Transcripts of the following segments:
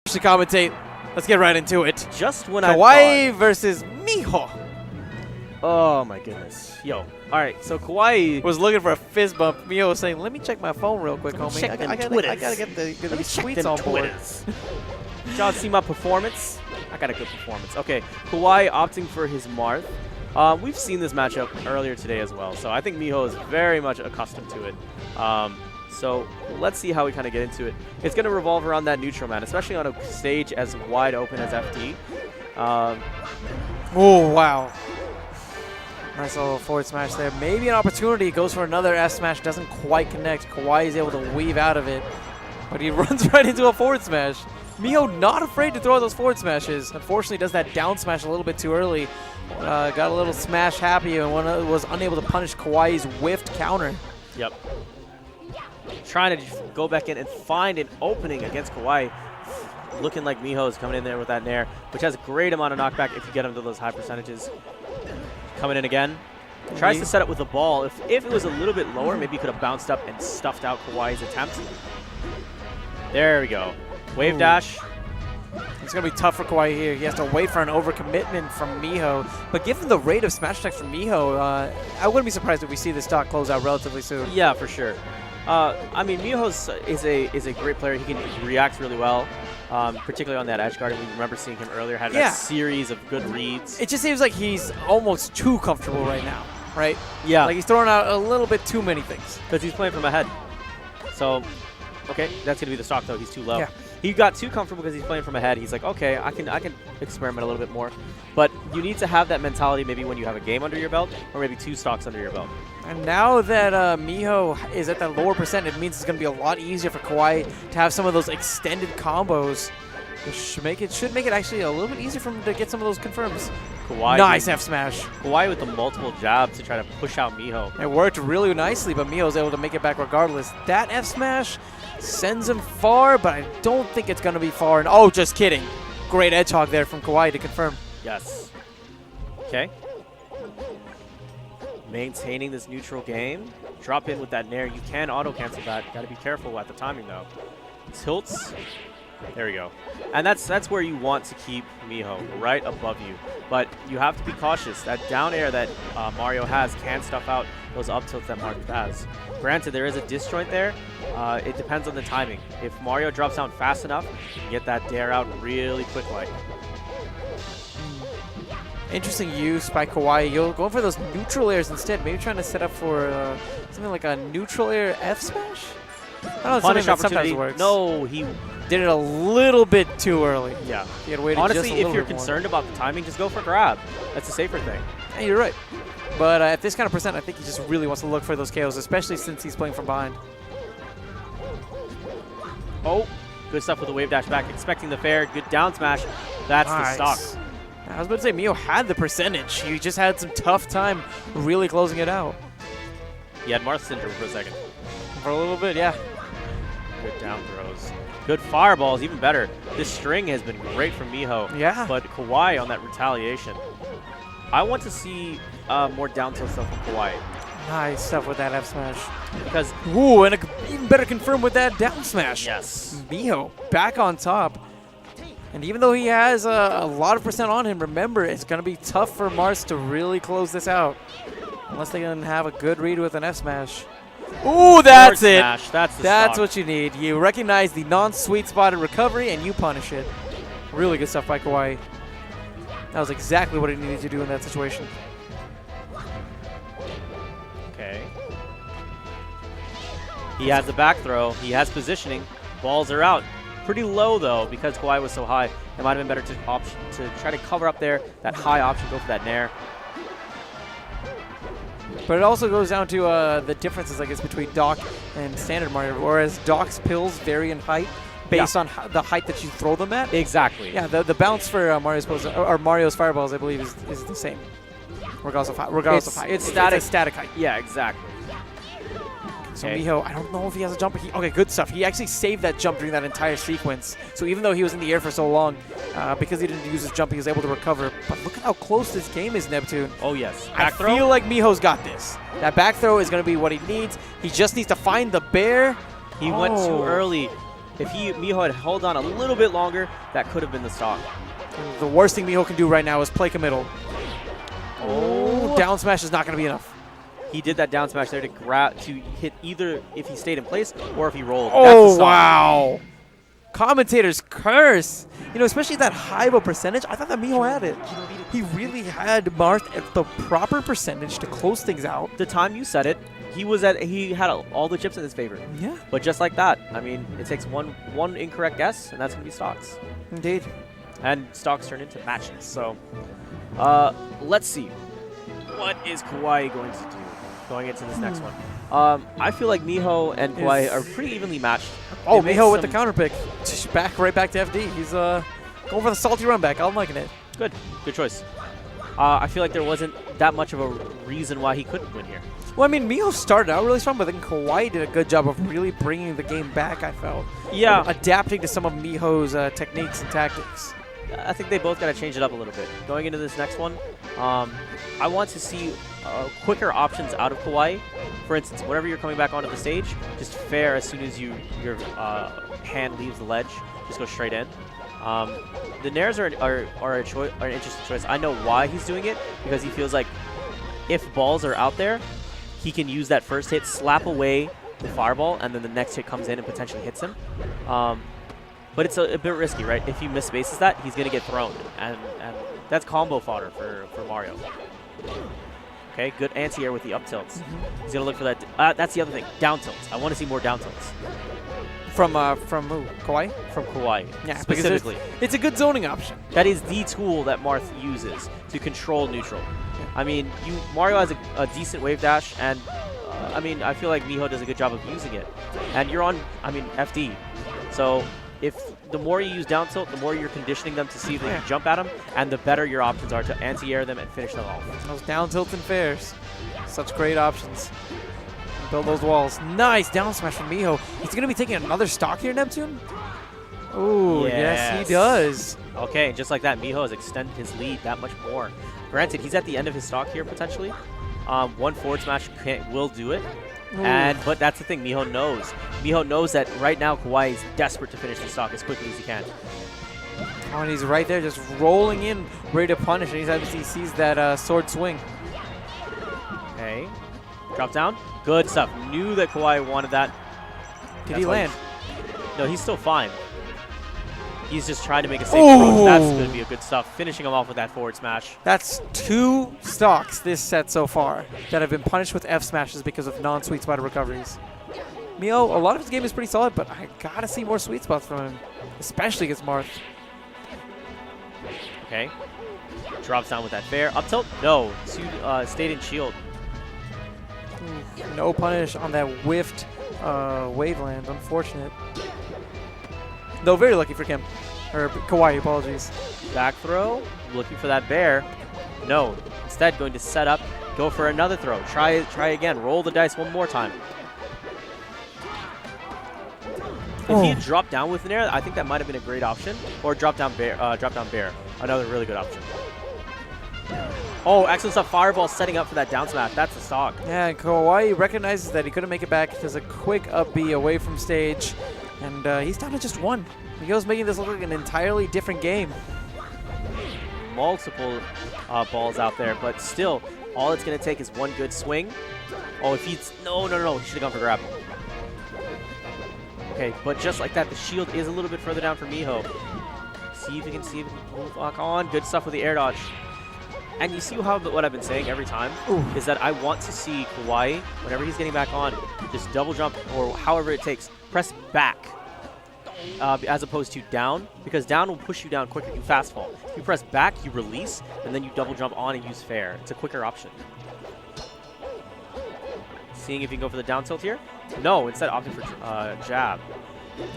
To commentate. Let's get right into it. Just when Kawaii versus Mijo. Oh my goodness. Yo. Alright, so Kawaii Was looking for a fist bump. Mijo was saying, let me check my phone real quick, homie. check I them gotta get the tweets on board. Did y'all see my performance? I got a good performance. Okay, Kawaii opting for his Marth. We've seen this matchup earlier today as well, so I think Mijo is very much accustomed to it. So let's see how we kind of get into it. It's going to revolve around that neutral man, especially on a stage as wide open as FD. Oh, wow. Nice little forward smash there. Maybe an opportunity. Goes for another F smash. Doesn't quite connect. Kawaii is able to weave out of it. But he runs right into a forward smash. Mijo not afraid to throw those forward smashes. Unfortunately, does that down smash a little bit too early. Got a little smash happy and was unable to punish Kawaii's whiffed counter. Yep. Trying to just go back in and find an opening against Kawaii. Looking like Mijo is coming in there with that Nair, which has a great amount of knockback if you get him to those high percentages. Coming in again. Tries to set up with the ball. If it was a little bit lower, maybe he could have bounced up and stuffed out Kawaii's attempt. There we go. Wave dash. It's going to be tough for Kawaii here. He has to wait for an overcommitment from Mijo. But given the rate of smash attacks from Mijo, I wouldn't be surprised if we see this stock close out relatively soon. Yeah, for sure. I mean, Mijo is a great player. He can react really well, particularly on that edge guard. We remember seeing him earlier, had that series of good reads. It just seems like he's almost too comfortable right now, right? Yeah. Like he's throwing out a little bit too many things. Because he's playing from ahead. So, okay, that's going to be the stock, though. He's too low. Yeah. He got too comfortable because he's playing from ahead. He's like, okay, I can experiment a little bit more. But you need to have that mentality maybe when you have a game under your belt or maybe 2 stocks under your belt. And now that Mijo is at that lower percent, it means it's going to be a lot easier for Kawaii to have some of those extended combos. Which should make it actually a little bit easier for him to get some of those confirms. Kawaii nice F smash. Kawaii with the multiple jabs to try to push out Mijo. It worked really nicely, but Mijo was able to make it back regardless. That F smash sends him far, but I don't think it's going to be far. And oh, just kidding. Great edge hog there from Kawaii to confirm. Yes. Okay. Maintaining this neutral game. Drop in with that Nair. You can auto-cancel that. Got to be careful at the timing, though. Tilts. There we go. And that's where you want to keep Mijo, right above you. But you have to be cautious. That down air that Mario has can stuff out those up tilts that Marth has. Granted, there is a disjoint there. It depends on the timing. If Mario drops down fast enough, you can get that dare out really quick like. Interesting use by Kawaii. You'll go for those neutral airs instead. Maybe trying to set up for something like a neutral air F smash? I don't know, Punish something that opportunity. sometimes works. No, he did it a little bit too early. Yeah. He had waited Honestly, just a little if you're bit more. concerned about the timing, just go for grab. That's the safer thing. Yeah, you're right. But at this kind of percent, I think he just really wants to look for those KOs, especially since he's playing from behind. Oh, good stuff with the wave dash back. Expecting the fair. Good down smash. That's the stock. I was about to say, Mijo had the percentage. He just had some tough time really closing it out. He had Marth syndrome for a second. For a little bit, yeah. Good down throws. Good fireballs, even better. This string has been great from Mijo. Yeah. But Kawaii on that retaliation. I want to see more down tilt stuff from Kawaii. Nice stuff with that F smash. Because ooh, and even better confirm with that down smash. yes. Mijo back on top. And even though he has a lot of percent on him, remember, it's going to be tough for Marth to really close this out. Unless they can have a good read with an F smash. Ooh, that's it. Smash. That's the That's stock. what you need. You recognize the non-sweet spotted recovery, and you punish it. Really good stuff by Kawaii. That was exactly what he needed to do in that situation. Okay. He has the back throw. He has positioning. Balls are out. Pretty low, though, because Kawaii was so high. It might have been better to try to cover up there. That high option, go for that Nair. But it also goes down to the differences, I guess, between Doc and standard Mario. Whereas Doc's pills vary in height based on the height that you throw them at. Exactly. Yeah, the bounce for Mario's fireballs, I believe, is the same, regardless of height. It's static. It's a static height. Yeah, exactly. So Okay. Mijo, I don't know if he has a jump. Okay, good stuff. He actually saved that jump during that entire sequence. So even though he was in the air for so long, because he didn't use his jump, he was able to recover. But look at how close this game is, Neptune. Oh, yes. I feel like Mijo's got this. That back throw is going to be what he needs. He just needs to find the bear. He went too early. If Mijo had held on a little bit longer, that could have been the stock. The worst thing Mijo can do right now is play committal. Oh, down smash is not going to be enough. He did that down smash there to hit either if he stayed in place or if he rolled. Oh, That's the stock. wow. Commentators curse. You know, especially that high of a percentage. I thought that Mijo had it. He really had Marth at the proper percentage to close things out. The time you said it, he had all the chips in his favor. Yeah. But just like that, I mean, it takes one incorrect guess, and that's going to be stocks. Indeed. And stocks turn into matches. So, let's see. What is Kawaii going to do going into this next one? I feel like Mijo and Kawaii are pretty evenly matched. Oh, Mijo with the counter pick. Right back to FD. He's going for the salty run back. I'm liking it. Good choice. I feel like there wasn't that much of a reason why he couldn't win here. Well, I mean, Mijo started out really strong, but then Kawaii did a good job of really bringing the game back, I felt. Yeah. Adapting to some of Mijo's techniques and tactics. I think they both got to change it up a little bit. Going into this next one, I want to see quicker options out of Kawaii. For instance, whenever you're coming back onto the stage, just fair as soon as your hand leaves the ledge. Just go straight in. The nairs are an interesting choice. I know why he's doing it, because he feels like if balls are out there, he can use that first hit, slap away the fireball, and then the next hit comes in and potentially hits him. But it's a bit risky, right? If he misspaces that, he's going to get thrown, and that's combo fodder for Mario. Okay, good anti-air with the up tilts. He's going to look for that. That's the other thing, down tilts. I want to see more down tilts. From who? Kawaii? From Kawaii, yeah, specifically. It's a good zoning option. That is the tool that Marth uses to control neutral. I mean, Mario has a decent wave dash, and I mean, I feel like Mijo does a good job of using it. And you're on, FD. So if the more you use down tilt, the more you're conditioning them to see if they can jump at them, and the better your options are to anti-air them and finish them off. Those down tilts and fairs. Such great options. Build those walls. Nice down smash from Mijo. He's going to be taking another stock here, Neptune? Oh, yes, he does. Okay, just like that, Mijo has extended his lead that much more. Granted, he's at the end of his stock here, potentially. One forward smash will do it. But that's the thing, Mijo knows. Mijo knows that right now Kawaii is desperate to finish the stock as quickly as he can. Oh, and he's right there just rolling in, ready to punish, and he sees that sword swing. Okay. Drop down. Good stuff. Knew that Kawaii wanted that. Did he land? No, he's still fine. He's just trying to make a safe approach. That's going to be a good stuff. Finishing him off with that forward smash. That's 2 stocks this set so far that have been punished with F smashes because of non-sweet spot recoveries. Mijo, a lot of his game is pretty solid, but I got to see more sweet spots from him, especially against Marth. Okay. Drops down with that fair. Up tilt? No. Stayed in shield. No punish on that whiffed waveland. Unfortunate. Though very lucky for Kim. Or Kawaii, apologies. Back throw. Looking for that bear. No. Instead, going to set up. Go for another throw. Try again. Roll the dice one more time. If he had dropped down with an air, I think that might have been a great option. Or drop down bear. Another really good option. Oh, excellent stuff. Fireball setting up for that down smash. That's the stock. Yeah, and Kawaii recognizes that he couldn't make it back. Does a quick up B away from stage. And he's down to just 1. Mijo's making this look like an entirely different game. Multiple balls out there, but still, all it's going to take is one good swing. Oh, if he's... No. He should have gone for grab. Okay, but just like that, the shield is a little bit further down for Mijo. See if he can move back on. Good stuff with the air dodge. And you see how what I've been saying every time is that I want to see Kawaii, whenever he's getting back on, just double jump or however it takes, press back as opposed to down, because down will push you down quicker. You fast fall. If you press back, you release, and then you double jump on and use fair. It's a quicker option. Seeing if you can go for the down tilt here. No, instead opting for jab.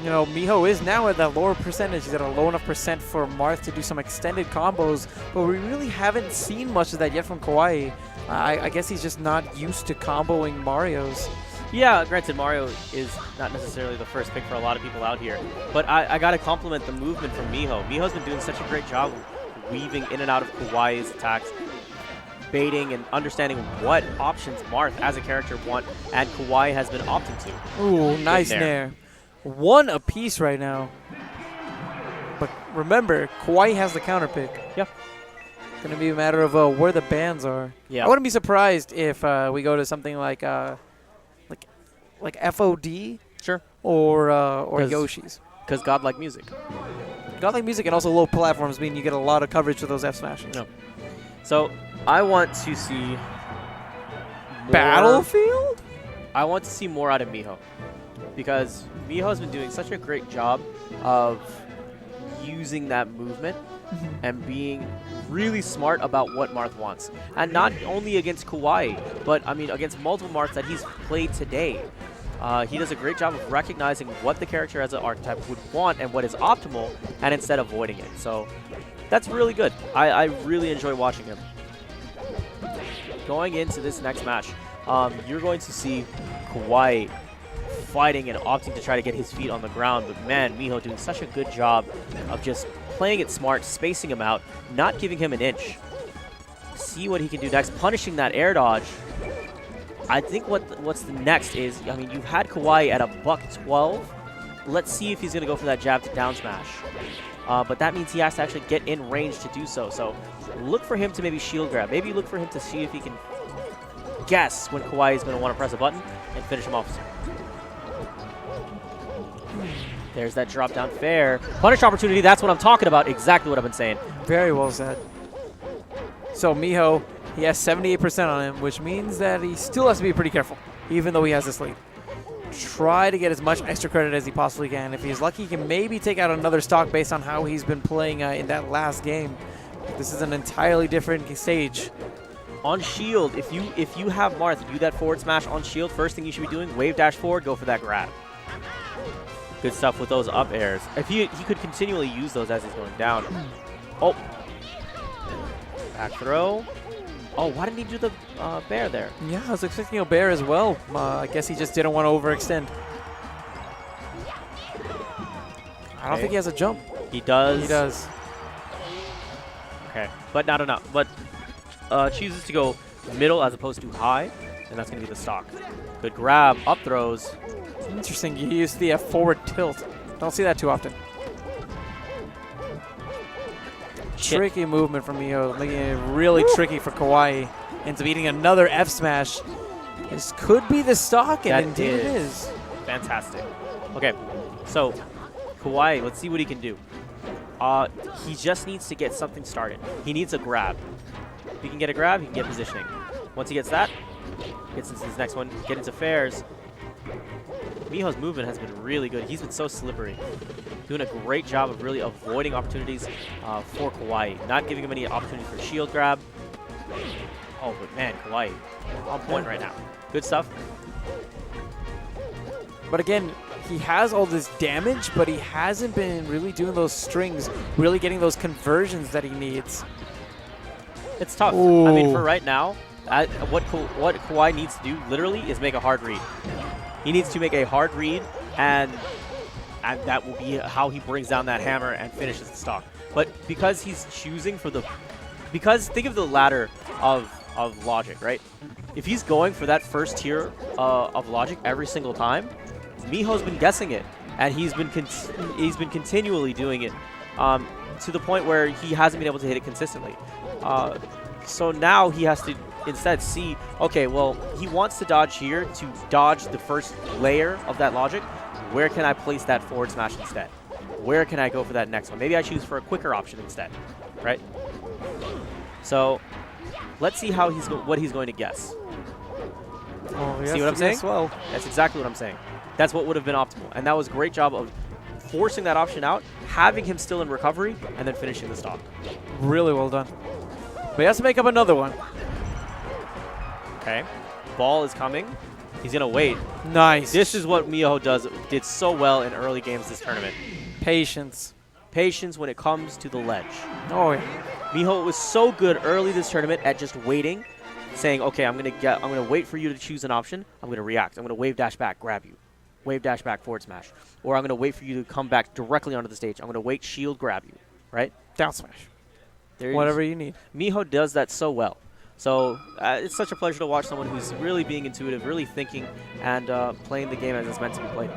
You know, Mijo is now at that lower percentage. He's at a low enough percent for Marth to do some extended combos, but we really haven't seen much of that yet from Kawaii. I guess he's just not used to comboing Marios. Yeah, granted, Mario is not necessarily the first pick for a lot of people out here, but I got to compliment the movement from Mijo. Mijo's been doing such a great job weaving in and out of Kawaii's attacks, baiting and understanding what options Marth as a character want, and Kawaii has been opting to. Ooh, nice nair. one apiece right now. But remember, Kawaii has the counter pick. Yep. It's going to be a matter of where the bans are. Yeah. I wouldn't be surprised if we go to something like FOD Sure. or Yoshi's. Because godlike music. Godlike music and also low platforms mean you get a lot of coverage for those F smashes. No. So I want to see more, Battlefield? I want to see more out of Mijo, because Mijo has been doing such a great job of using that movement and being really smart about what Marth wants. And not only against Kawaii, but I mean against multiple Marths that he's played today. He does a great job of recognizing what the character as an archetype would want and what is optimal, and instead avoiding it. So that's really good. I really enjoy watching him. Going into this next match, you're going to see Kawaii fighting and opting to try to get his feet on the ground, but man, Mijo doing such a good job of just playing it smart, spacing him out, not giving him an inch. See what he can do next, punishing that air dodge. I think what's the next is, I mean, you've had Kawaii at a $112. Let's see if he's going to go for that jab to down smash. But that means he has to actually get in range to do so. So look for him to maybe shield grab. Maybe look for him to see if he can guess when Kawaii is going to want to press a button and finish him off. There's that drop down fair. Punish opportunity, that's what I'm talking about. Exactly what I've been saying. Very well said. So Mijo, he has 78% on him, which means that he still has to be pretty careful, even though he has this lead. Try to get as much extra credit as he possibly can. If he's lucky, he can maybe take out another stock based on how he's been playing in that last game. This is an entirely different stage. On shield, if you have Marth do that forward smash on shield, first thing you should be doing, wave dash forward, go for that grab. Good stuff with those up airs. If he could continually use those as he's going down. Oh. Back throw. Oh, why didn't he do the bear there? Yeah, I was expecting a bear as well. I guess he just didn't want to overextend. I don't think he has a jump. He does. He does. Okay, but not enough. But chooses to go middle as opposed to high, and that's going to be the stock. Good grab, up throws. Interesting. You used the forward tilt. Don't see that too often. Tricky movement from Mijo, making it really tricky for Kawaii. Ends up eating another F smash. This could be the stock, and indeed it is. Fantastic. Okay, so Kawaii, let's see what he can do. He just needs to get something started. He needs a grab. If he can get a grab, he can get positioning. Once he gets that, gets into his next one, get into fairs. Mijo's movement has been really good. He's been so slippery. Doing a great job of really avoiding opportunities for Kawaii. Not giving him any opportunity for shield grab. Oh, but man, Kawaii on point right now. Good stuff. But again, he has all this damage, but he hasn't been really doing those strings, really getting those conversions that he needs. It's tough. Ooh. I mean, for right now, what Kawaii needs to do literally is make a hard read. He needs to make a hard read, and that will be how he brings down that hammer and finishes the stock. But because he's choosing for the... Because think of the ladder of logic, right? If he's going for that first tier of logic every single time, Mijo's been guessing it, and he's been continually doing it to the point where he hasn't been able to hit it consistently. So now he has to instead see, okay, well, he wants to dodge here to dodge the first layer of that logic. Where can I place that forward smash instead? Where can I go for that next one? Maybe I choose for a quicker option instead, right? So let's see how what he's going to guess. Oh, see what I'm saying? Well, that's exactly what I'm saying. That's what would have been optimal. And that was a great job of forcing that option out, having him still in recovery, and then finishing the stock. Really well done. But he has to make up another one. Okay. Ball is coming. He's going to wait. Nice. This is what Mijo did so well in early games this tournament. Patience. Patience when it comes to the ledge. Oh, yeah. Mijo was so good early this tournament at just waiting, saying, okay, I'm gonna wait for you to choose an option. I'm going to react. I'm going to wave dash back, grab you. Wave dash back, forward smash. Or I'm going to wait for you to come back directly onto the stage. I'm going to wait, shield, grab you. Right? Down smash. There Whatever you need. Mijo does that so well. So it's such a pleasure to watch someone who's really being intuitive, really thinking, and playing the game as it's meant to be played.